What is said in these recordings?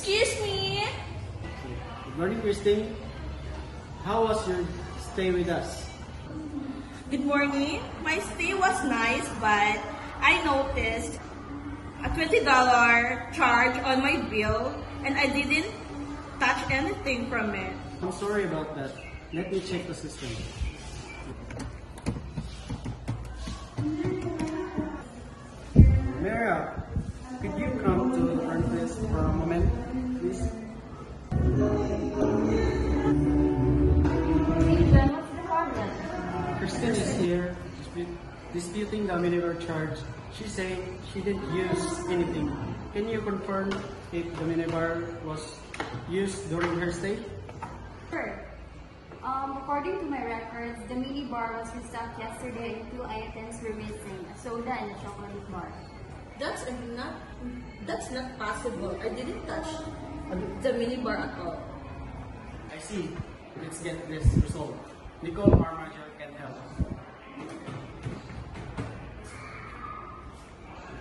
Excuse me? Good morning, Christine. How was your stay with us? Good morning. My stay was nice, but I noticed a $20 charge on my bill and I didn't touch anything from it. I'm sorry about that. Let me check the system. Mara, could you come to the front desk for a moment, please? What's the problem? Christine is here disputing the minibar charge. She's saying she didn't use anything. Can you confirm if the minibar was used during her stay? Sure. According to my records, the mini bar was restocked yesterday and 2 items were missing, a soda and a chocolate bar. That's not possible. I didn't touch the minibar at all. I see. Let's get this resolved. Nicole, our manager, can help.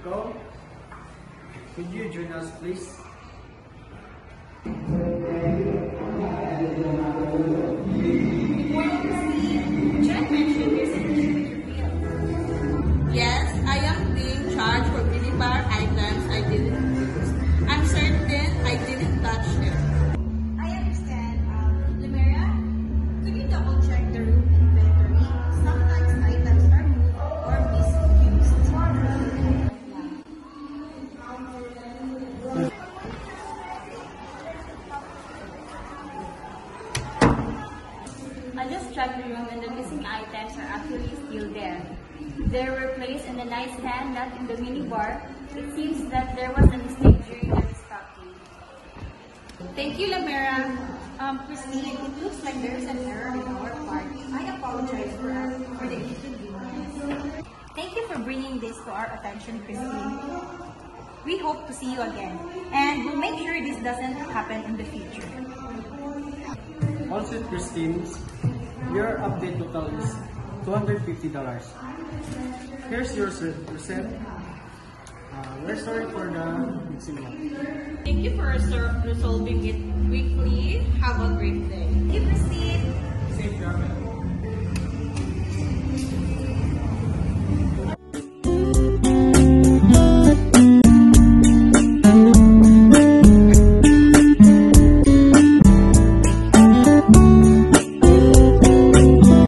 Nicole, could you join us, please? Jack mentioned there's an issue with your bill. Yes, I am being charged for minibar items I didn't use. I'm certain I didn't touch them. I understand. Limera, could you double check the room inventory? Sometimes items are moved or misused. I just checked the room and the missing items are actually still there. They were placed in the nightstand, not in the mini bar. It seems that there was a mistake during the restocking. Thank you, Lamera. Christine, it looks like there's an error on our part. I apologize for the inconvenience. Thank you for bringing this to our attention, Christine. We hope to see you again, and we'll make sure this doesn't happen in the future. Also, Christine, your update total is $250. Here's your receipt. We're sorry for the mixing up. Thank you for resolving it quickly. Have a great day. Thank you, Christine. Safe travel.